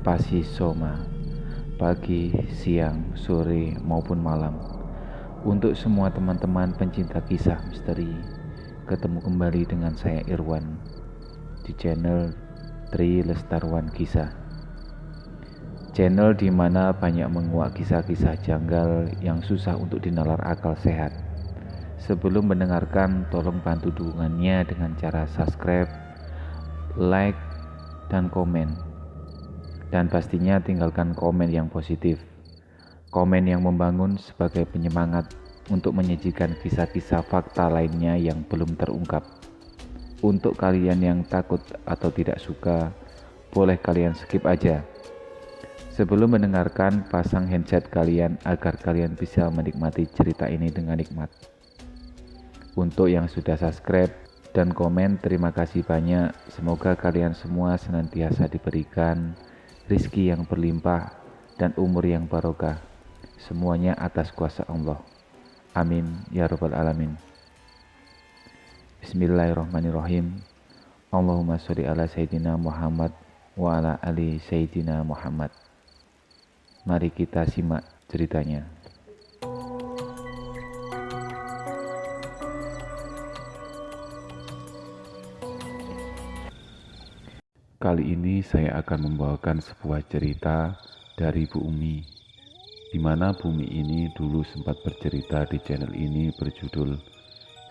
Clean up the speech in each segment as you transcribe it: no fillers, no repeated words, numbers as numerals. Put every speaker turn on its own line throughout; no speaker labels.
Pasi Soma, pagi, siang, sore, maupun malam. Untuk semua teman-teman pencinta kisah misteri, ketemu kembali dengan saya Irwan di channel Tri Lestarwan Kisah. Channel di mana banyak menguak kisah-kisah janggal yang susah untuk dinalar akal sehat. Sebelum mendengarkan, tolong bantu dukungannya dengan cara subscribe, like, dan komen. Dan pastinya tinggalkan komen yang positif, komen yang membangun sebagai penyemangat untuk menyajikan kisah-kisah fakta lainnya yang belum terungkap. Untuk kalian yang takut atau tidak suka, boleh kalian skip aja. Sebelum mendengarkan, pasang headset kalian agar kalian bisa menikmati cerita ini dengan nikmat. Untuk yang sudah subscribe dan komen, terima kasih banyak. Semoga kalian semua senantiasa diberikan rizki yang berlimpah dan umur yang barokah, semuanya atas kuasa Allah. Amin ya rabbal alamin. Bismillahirrahmanirrahim. Allahumma sholli ala Sayyidina Muhammad wa ala ali Sayyidina Muhammad. Mari kita simak ceritanya. Kali ini saya akan membawakan sebuah cerita dari Bu Umi, di mana Bu Umi ini dulu sempat bercerita di channel ini berjudul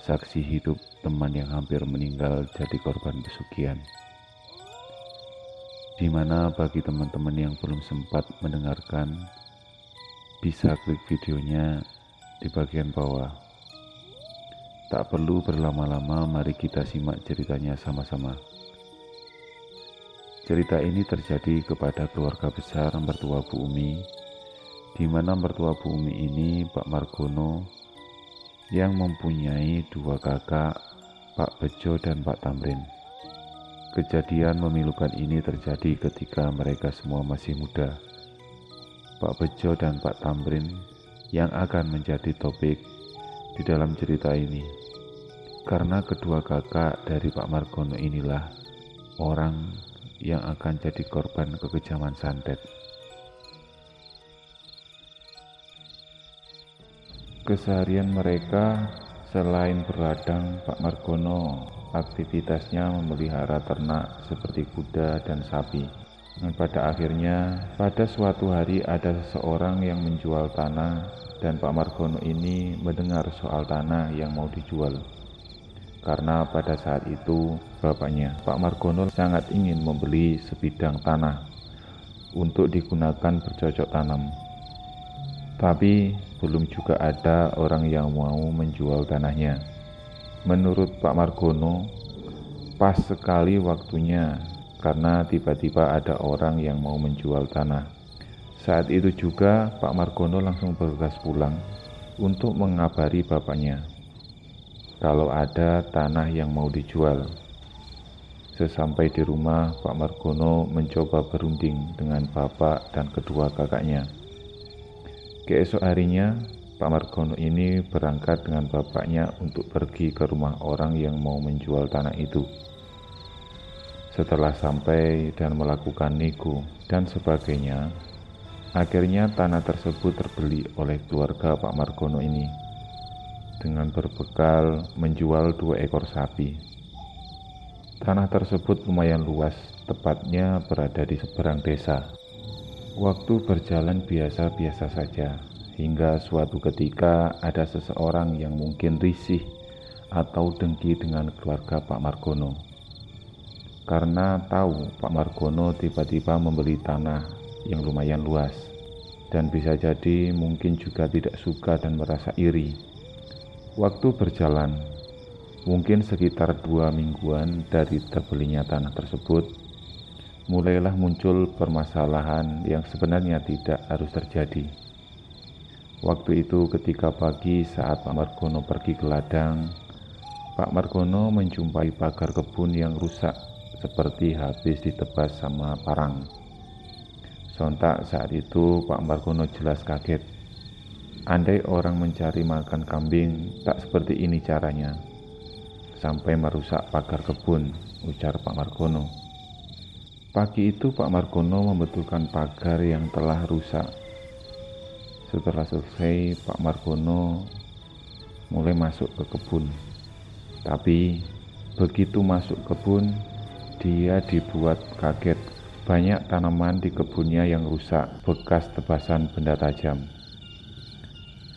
Saksi Hidup Teman yang Hampir Meninggal Jadi Korban Pesugihan. Di mana bagi teman-teman yang belum sempat mendengarkan, bisa klik videonya di bagian bawah. Tak perlu berlama-lama, mari kita simak ceritanya sama-sama. Cerita ini terjadi kepada keluarga besar mertua Bu Umi, di mana mertua Bu Umi ini Pak Margono yang mempunyai dua kakak, Pak Bejo dan Pak Tamrin. Kejadian memilukan ini terjadi ketika mereka semua masih muda. Pak Bejo dan Pak Tamrin yang akan menjadi topik di dalam cerita ini, karena kedua kakak dari Pak Margono inilah orang yang akan jadi korban kekejaman santet. Keseharian mereka selain berladang, Pak Margono aktivitasnya memelihara ternak seperti kuda dan sapi. Dan pada akhirnya, pada suatu hari ada seseorang yang menjual tanah dan Pak Margono ini mendengar soal tanah yang mau dijual. Karena pada saat itu bapaknya, Pak Margono, sangat ingin membeli sebidang tanah untuk digunakan bercocok tanam. Tapi belum juga ada orang yang mau menjual tanahnya. Menurut Pak Margono, pas sekali waktunya karena tiba-tiba ada orang yang mau menjual tanah. Saat itu juga Pak Margono langsung bergegas pulang untuk mengabari bapaknya kalau ada tanah yang mau dijual. Sesampai di rumah, Pak Margono mencoba berunding dengan bapak dan kedua kakaknya. Keesok harinya, Pak Margono ini berangkat dengan bapaknya untuk pergi ke rumah orang yang mau menjual tanah itu. Setelah sampai dan melakukan nego dan sebagainya, akhirnya tanah tersebut terbeli oleh keluarga Pak Margono ini dengan berbekal menjual 2 ekor sapi. Tanah tersebut lumayan luas, tepatnya berada di seberang desa. Waktu berjalan biasa-biasa saja, hingga suatu ketika ada seseorang yang mungkin risih atau dengki dengan keluarga Pak Margono. Karena tahu Pak Margono tiba-tiba membeli tanah yang lumayan luas, dan bisa jadi mungkin juga tidak suka dan merasa iri. Waktu berjalan, mungkin sekitar 2 mingguan dari terbelinya tanah tersebut, mulailah muncul permasalahan yang sebenarnya tidak harus terjadi. Waktu itu ketika pagi saat Pak Margono pergi ke ladang, Pak Margono menjumpai pagar kebun yang rusak seperti habis ditebas sama parang. Sontak saat itu Pak Margono jelas kaget. Andai orang mencari makan kambing, tak seperti ini caranya. Sampai merusak pagar kebun, ujar Pak Margono. Pagi itu Pak Margono membetulkan pagar yang telah rusak. Setelah selesai, Pak Margono mulai masuk ke kebun. Tapi begitu masuk kebun, dia dibuat kaget. Banyak tanaman di kebunnya yang rusak, bekas tebasan benda tajam.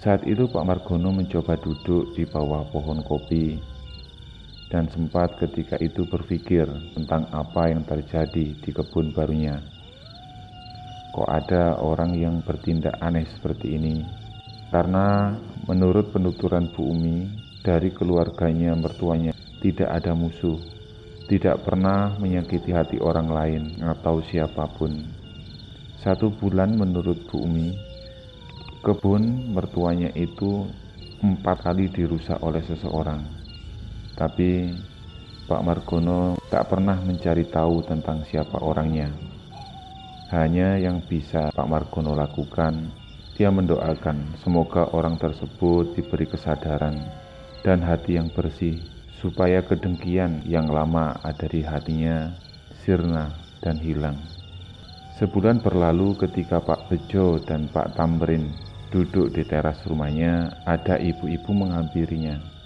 Saat itu Pak Margono mencoba duduk di bawah pohon kopi dan sempat ketika itu berpikir tentang apa yang terjadi di kebun barunya. Kok ada orang yang bertindak aneh seperti ini? Karena menurut penuturan Bu Umi, dari keluarganya mertuanya tidak ada musuh, tidak pernah menyakiti hati orang lain atau siapapun. 1 bulan menurut Bu Umi, kebun mertuanya itu 4 kali dirusak oleh seseorang. Tapi Pak Margono tak pernah mencari tahu tentang siapa orangnya. Hanya yang bisa Pak Margono lakukan, dia mendoakan semoga orang tersebut diberi kesadaran dan hati yang bersih, supaya kedengkian yang lama ada di hatinya sirna dan hilang. Sebulan berlalu ketika Pak Bejo dan Pak Tamrin duduk di teras rumahnya, ada ibu-ibu menghampirinya.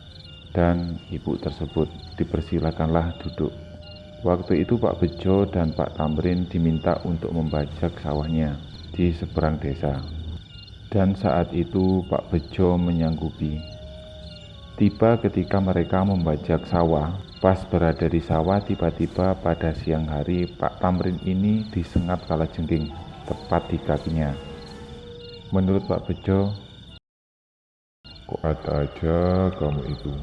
Dan ibu tersebut dipersilakanlah duduk. Waktu itu Pak Bejo dan Pak Tamrin diminta untuk membajak sawahnya di seberang desa. Dan saat itu Pak Bejo menyanggupi. Tiba ketika mereka membajak sawah, pas berada di sawah tiba-tiba pada siang hari Pak Tamrin ini disengat kalajengking tepat di kakinya. Menurut Pak Bejo,
Kok ada aja kamu itu,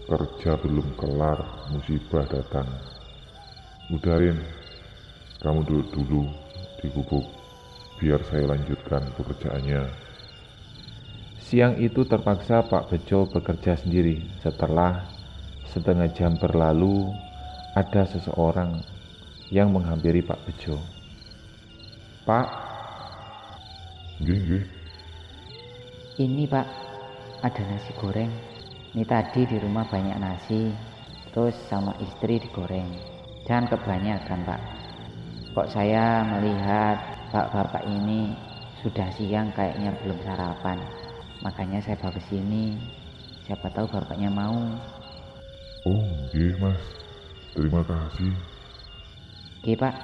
kerja belum kelar, musibah datang. Udahin, kamu duduk dulu di gubuk, biar saya lanjutkan pekerjaannya.
siang itu terpaksa Pak Bejo bekerja sendiri. Setelah setengah jam berlalu, ada seseorang yang menghampiri Pak Bejo. Pak,
Nggih.
Ini Pak, ada nasi goreng. Ini tadi di rumah banyak nasi, terus sama istri digoreng. Jangan kebanyakan Pak. Kok saya melihat bapak-bapak ini sudah siang kayaknya belum sarapan. Makanya saya bawa ke sini. Siapa tahu bapaknya mau.
Oh, nggih Mas, terima kasih.
Oke Pak,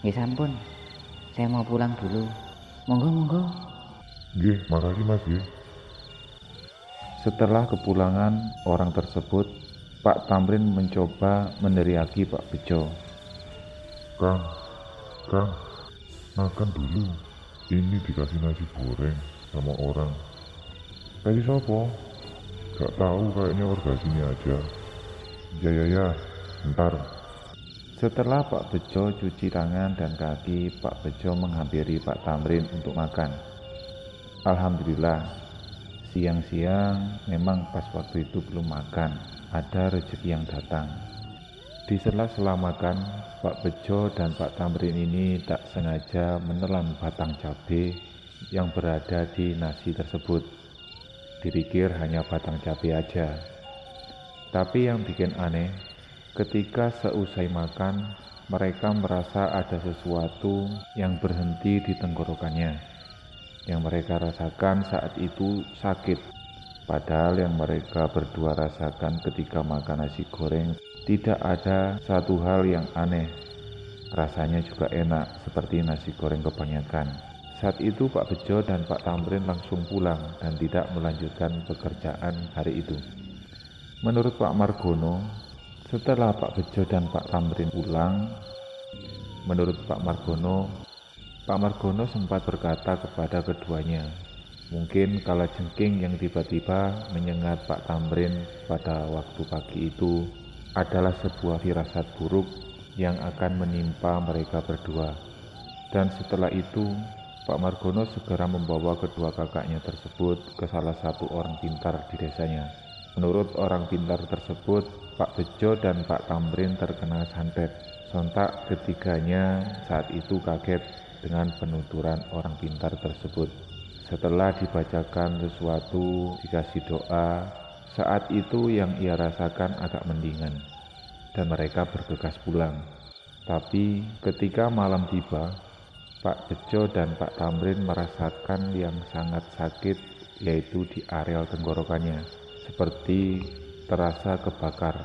nggih sampun. Saya mau pulang dulu. Monggo.
Nggih, makasih Mas nggih.
setelah kepulangan orang tersebut, Pak Tamrin mencoba meneriaki Pak Bejo.
Kang, makan dulu. Ini dikasih nasi goreng sama orang. Kasih sopo? Gak tahu, kayaknya warga sini aja. Ya, bentar.
Setelah Pak Bejo cuci tangan dan kaki, Pak Bejo menghampiri Pak Tamrin untuk makan. Alhamdulillah, siang-siang memang pas waktu itu belum makan, ada rezeki yang datang. Di sela-sela makan, Pak Bejo dan Pak Tamrin ini tak sengaja menelan batang cabai yang berada di nasi tersebut. Dipikir hanya batang cabai aja. Tapi yang bikin aneh, ketika seusai makan, mereka merasa ada sesuatu yang berhenti di tenggorokannya. Yang mereka rasakan saat itu sakit. Padahal yang mereka berdua rasakan ketika makan nasi goreng tidak ada satu hal yang aneh. Rasanya juga enak seperti nasi goreng kebanyakan. Saat itu Pak Bejo dan Pak Tamrin langsung pulang dan tidak melanjutkan pekerjaan hari itu. Menurut Pak Margono, setelah Pak Bejo dan Pak Tamrin pulang, menurut Pak Margono sempat berkata kepada keduanya, mungkin kalajengking yang tiba-tiba menyengat Pak Tamrin pada waktu pagi itu adalah sebuah firasat buruk yang akan menimpa mereka berdua. Dan setelah itu, Pak Margono segera membawa kedua kakaknya tersebut ke salah satu orang pintar di desanya. Menurut orang pintar tersebut, Pak Bejo dan Pak Tamrin terkena santet. Sontak ketiganya saat itu kaget dengan penuturan orang pintar tersebut. Setelah dibacakan sesuatu, dikasih doa, saat itu yang ia rasakan agak mendingan, dan mereka bergegas pulang. Tapi ketika malam tiba, Pak Bejo dan Pak Tamrin merasakan yang sangat sakit, yaitu di areal tenggorokannya, seperti terasa kebakar.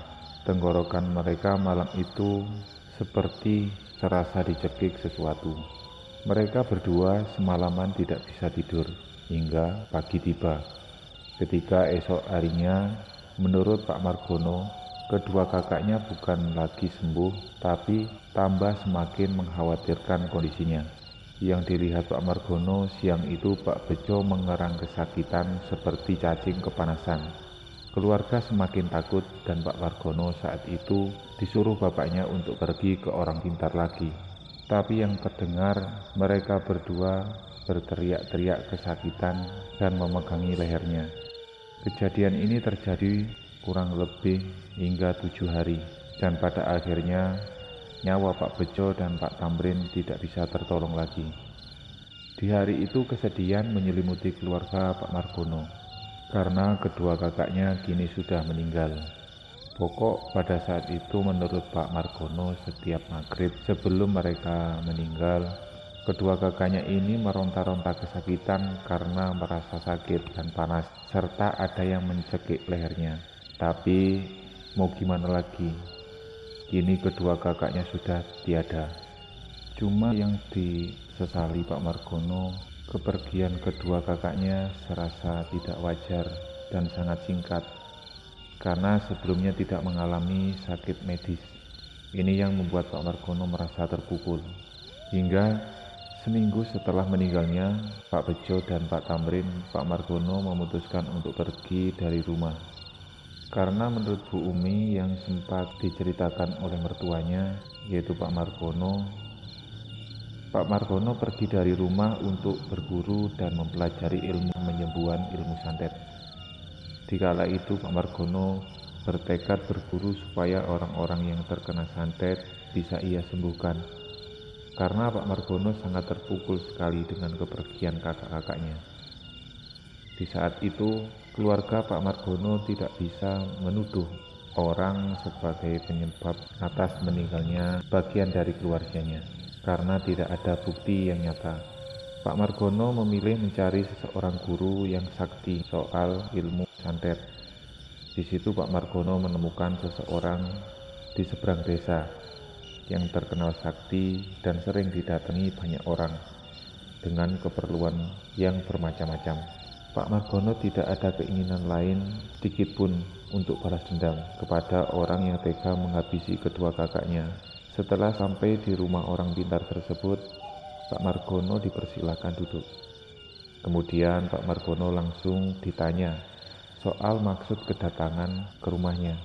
Tenggorokan mereka malam itu seperti terasa dicekik sesuatu. Mereka berdua semalaman tidak bisa tidur hingga pagi tiba. Ketika esok harinya, menurut Pak Margono, kedua kakaknya bukan lagi sembuh, tapi tambah semakin mengkhawatirkan kondisinya. Yang dilihat Pak Margono siang itu, Pak Bejo mengerang kesakitan seperti cacing kepanasan. Keluarga semakin takut dan Pak Margono saat itu disuruh bapaknya untuk pergi ke orang pintar lagi. Tapi yang terdengar, mereka berdua berteriak-teriak kesakitan dan memegangi lehernya. Kejadian ini terjadi kurang lebih hingga 7 hari, dan pada akhirnya nyawa Pak Bejo dan Pak Tamrin tidak bisa tertolong lagi. Di hari itu kesedihan menyelimuti keluarga Pak Margono, karena kedua kakaknya kini sudah meninggal. Pokok pada saat itu menurut Pak Margono setiap maghrib sebelum mereka meninggal, kedua kakaknya ini meronta-ronta kesakitan karena merasa sakit dan panas, serta ada yang mencekik lehernya. Tapi mau gimana lagi, kini kedua kakaknya sudah tiada. Cuma yang disesali Pak Margono, kepergian kedua kakaknya serasa tidak wajar dan sangat singkat, karena sebelumnya tidak mengalami sakit medis. Ini yang membuat Pak Margono merasa terpukul. Hingga seminggu setelah meninggalnya Pak Bejo dan Pak Tamrin, Pak Margono memutuskan untuk pergi dari rumah. Karena menurut Bu Umi yang sempat diceritakan oleh mertuanya, yaitu Pak Margono pergi dari rumah untuk berguru dan mempelajari ilmu penyembuhan, ilmu santet. Dikala itu Pak Margono bertekad berguru supaya orang-orang yang terkena santet bisa ia sembuhkan. Karena Pak Margono sangat terpukul sekali dengan kepergian kakak-kakaknya. Di saat itu, keluarga Pak Margono tidak bisa menuduh orang sebagai penyebab atas meninggalnya bagian dari keluarganya, karena tidak ada bukti yang nyata. Pak Margono memilih mencari seseorang guru yang sakti soal ilmu santet. Di situ Pak Margono menemukan seseorang di seberang desa yang terkenal sakti dan sering didatangi banyak orang dengan keperluan yang bermacam-macam. Pak Margono tidak ada keinginan lain sedikit pun untuk balas dendam kepada orang yang tega menghabisi kedua kakaknya. Setelah sampai di rumah orang pintar tersebut, Pak Margono dipersilakan duduk. Kemudian Pak Margono langsung ditanya soal maksud kedatangan ke rumahnya.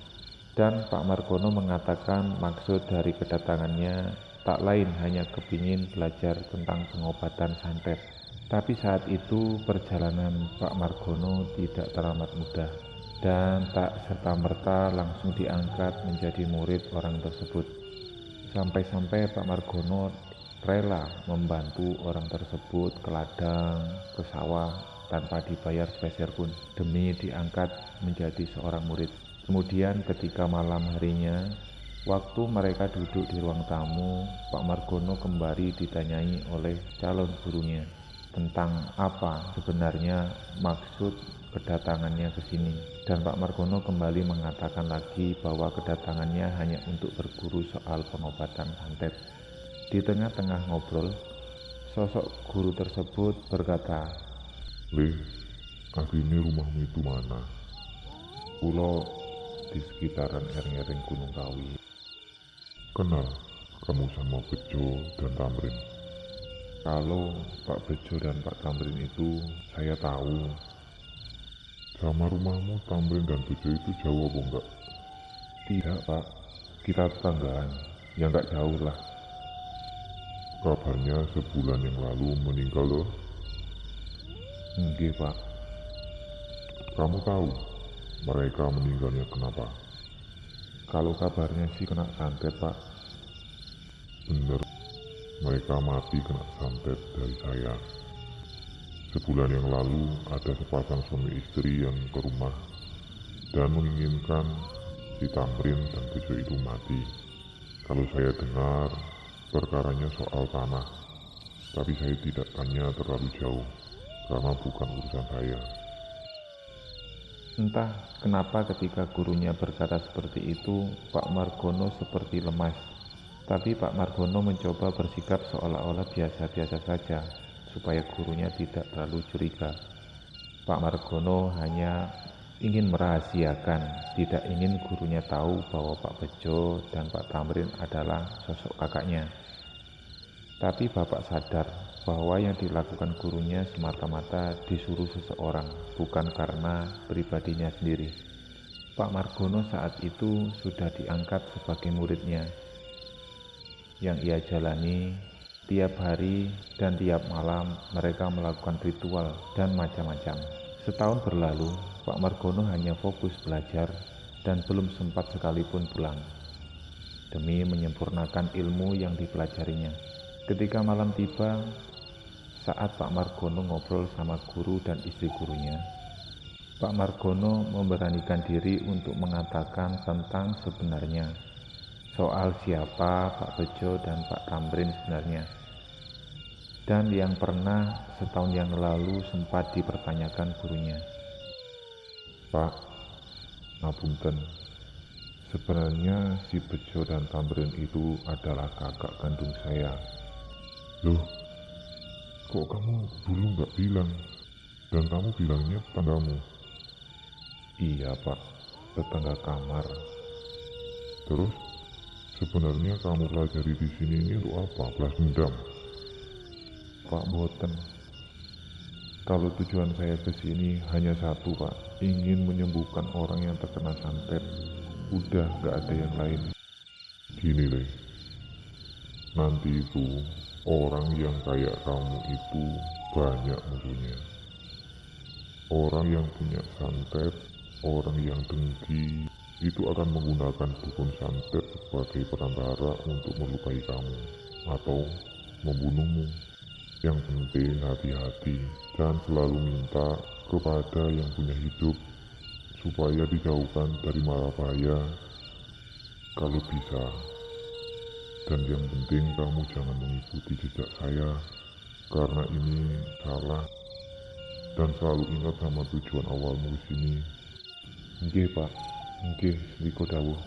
Dan Pak Margono mengatakan maksud dari kedatangannya tak lain hanya kepingin belajar tentang pengobatan santet. Tapi saat itu perjalanan Pak Margono tidak teramat mudah dan tak serta-merta langsung diangkat menjadi murid orang tersebut. Sampai-sampai Pak Margono rela membantu orang tersebut ke ladang, ke sawah tanpa dibayar sepeser pun demi diangkat menjadi seorang murid. Kemudian ketika malam harinya, waktu mereka duduk di ruang tamu, Pak Margono kembali ditanyai oleh calon gurunya tentang apa sebenarnya maksud kedatangannya ke sini. Dan Pak Margono kembali mengatakan lagi bahwa kedatangannya hanya untuk berguru soal pengobatan santet. Di tengah-tengah ngobrol, sosok guru tersebut berkata,
"Le, aslinya rumahmu itu mana?"
"Kulo di sekitaran ering-ering Gunung Kawi."
"Kenal kamu sama Bejo dan Tamrin?"
"Kalau Pak Bejo dan Pak Tamrin itu saya tahu."
"Sama rumahmu Tamrin dan Bejo itu jauh apa enggak?"
"Tidak Pak, kita tetanggaan, ya enggak jauh lah."
"Kabarnya sebulan yang lalu meninggal loh."
"Nggih Pak."
"Kamu tahu mereka meninggalnya kenapa?"
"Kalau kabarnya sih kena santet Pak."
"Bener, mereka mati kena santet dari saya. Sebulan yang lalu ada sepasang suami istri yang ke rumah dan menginginkan si Tamrin dan Bejo itu mati. Kalau saya dengar, perkaranya soal tanah. Tapi saya tidak tanya terlalu jauh, karena bukan urusan saya.
Entah kenapa ketika gurunya berkata seperti itu, Pak Margono seperti lemas. Tapi Pak Margono mencoba bersikap seolah-olah biasa-biasa saja, supaya gurunya tidak terlalu curiga. Pak Margono hanya ingin merahasiakan, tidak ingin gurunya tahu bahwa Pak Bejo dan Pak Tamrin adalah sosok kakaknya. Tapi Bapak sadar bahwa yang dilakukan gurunya semata-mata disuruh seseorang, bukan karena pribadinya sendiri. Pak Margono saat itu sudah diangkat sebagai muridnya, yang ia jalani tiap hari dan tiap malam. Mereka melakukan ritual dan macam-macam. Setahun berlalu, Pak Margono hanya fokus belajar dan belum sempat sekalipun pulang, demi menyempurnakan ilmu yang dipelajarinya. Ketika malam tiba, saat Pak Margono ngobrol sama guru dan istri gurunya, Pak Margono memberanikan diri untuk mengatakan tentang sebenarnya, soal siapa Pak Bejo dan Pak Tamrin sebenarnya, dan yang pernah setahun yang lalu sempat dipertanyakan gurunya.
Pak, ngapunten, sebenarnya si Bejo dan Tamrin itu adalah kakak kandung saya. Loh, kok kamu dulu nggak bilang? Dan kamu bilangnya tetanggamu.
Iya Pak, tetangga kamar.
Terus, sebenarnya kamu pelajari di sini ini untuk apa? Balas dendam?
Pak boten. Kalau tujuan saya ke sini hanya satu Pak, ingin menyembuhkan orang yang terkena santet. Udah gak ada yang lain.
Gini Le, nanti itu orang yang kayak kamu itu banyak musuhnya. Orang yang punya santet, orang yang dengki, itu akan menggunakan dukun santet sebagai perantara untuk melukai kamu atau membunuhmu. Yang penting hati-hati dan selalu minta kepada yang punya hidup supaya dijauhkan dari mara bahaya kalau bisa. Dan yang penting kamu jangan mengikuti jejak saya, karena ini salah. Dan selalu ingat sama tujuan awalmu ke sini.
Nggih Pak, nggih Wiko dawuh.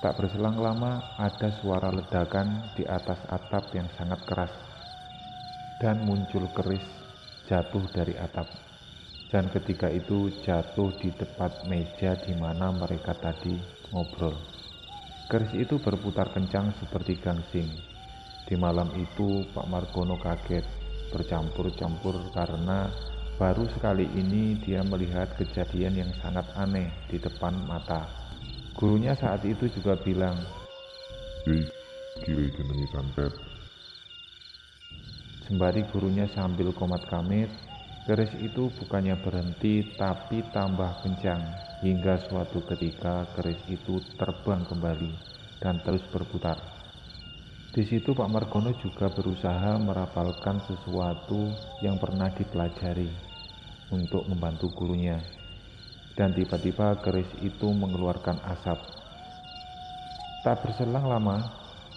Tak berselang lama ada suara ledakan di atas atap yang sangat keras, dan muncul keris jatuh dari atap. Dan ketika itu jatuh di depan meja di mana mereka tadi ngobrol. Keris itu berputar kencang seperti gangsing. Di malam itu Pak Margono kaget, bercampur-campur karena baru sekali ini dia melihat kejadian yang sangat aneh di depan mata. Gurunya saat itu juga bilang,
Yei, gile jenengi santet.
sembari gurunya sambil komat kamit, keris itu bukannya berhenti tapi tambah kencang, hingga suatu ketika keris itu terbang kembali dan terus berputar. Di situ Pak Margono juga berusaha merapalkan sesuatu yang pernah dipelajari untuk membantu gurunya. Dan tiba-tiba keris itu mengeluarkan asap. Tak berselang lama,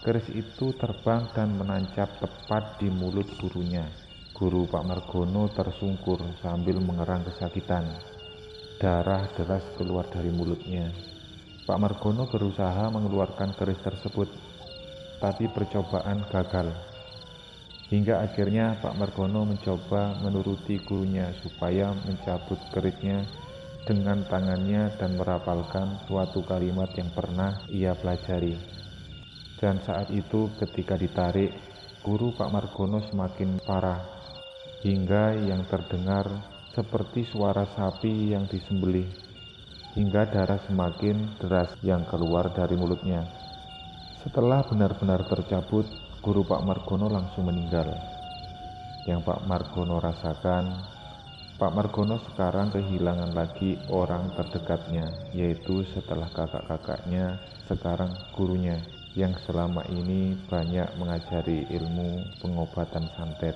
keris itu terbang dan menancap tepat di mulut gurunya. Guru Pak Margono tersungkur sambil mengerang kesakitan. Darah deras keluar dari mulutnya. Pak Margono berusaha mengeluarkan keris tersebut, tapi percobaan gagal. Hingga akhirnya Pak Margono mencoba menuruti gurunya supaya mencabut kerisnya dengan tangannya dan merapalkan suatu kalimat yang pernah ia pelajari. Dan saat itu ketika ditarik, guru Pak Margono semakin parah, hingga yang terdengar seperti suara sapi yang disembelih, hingga darah semakin deras yang keluar dari mulutnya. Setelah benar-benar tercabut, guru Pak Margono langsung meninggal. Yang Pak Margono rasakan, Pak Margono sekarang kehilangan lagi orang terdekatnya, yaitu setelah kakak-kakaknya, sekarang gurunya, yang selama ini banyak mengajari ilmu pengobatan santet.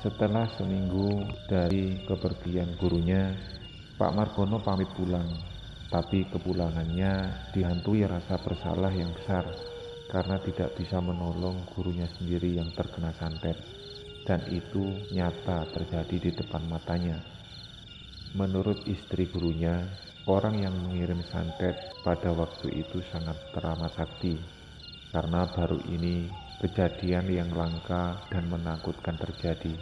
Setelah seminggu dari kepergian gurunya, Pak Margono pamit pulang. tapi kepulangannya dihantui rasa bersalah yang besar karena tidak bisa menolong gurunya sendiri yang terkena santet, dan itu nyata terjadi di depan matanya. Menurut istri gurunya, orang yang mengirim santet pada waktu itu sangat teramat sakti, karena baru ini kejadian yang langka dan menakutkan terjadi.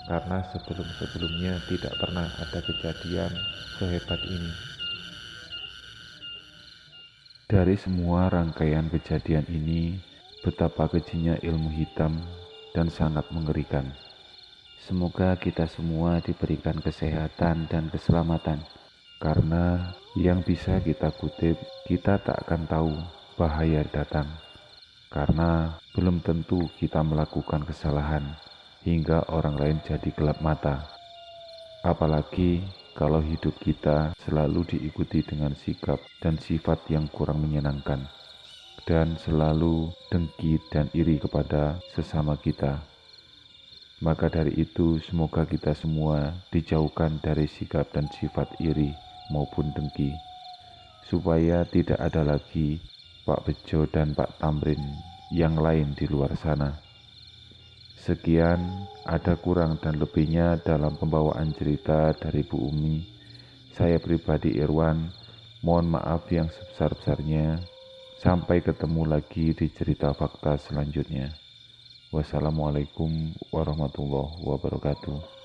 Karena sebelum-sebelumnya tidak pernah ada kejadian sehebat ini. Dari semua rangkaian kejadian ini, betapa kejinya ilmu hitam dan sangat mengerikan. Semoga kita semua diberikan kesehatan dan keselamatan, karena yang bisa kita kutip, kita tak akan tahu bahaya datang, karena belum tentu kita melakukan kesalahan hingga orang lain jadi gelap mata. Apalagi kalau hidup kita selalu diikuti dengan sikap dan sifat yang kurang menyenangkan, dan selalu dengki dan iri kepada sesama kita. Maka dari itu, semoga kita semua dijauhkan dari sikap dan sifat iri maupun dengki, supaya tidak ada lagi Pak Bejo dan Pak Tamrin yang lain di luar sana. Sekian, ada kurang dan lebihnya dalam pembawaan cerita dari Bu Umi. Saya pribadi Irwan, mohon maaf yang sebesar-besarnya. Sampai ketemu lagi di cerita fakta selanjutnya. Wassalamualaikum warahmatullahi wabarakatuh.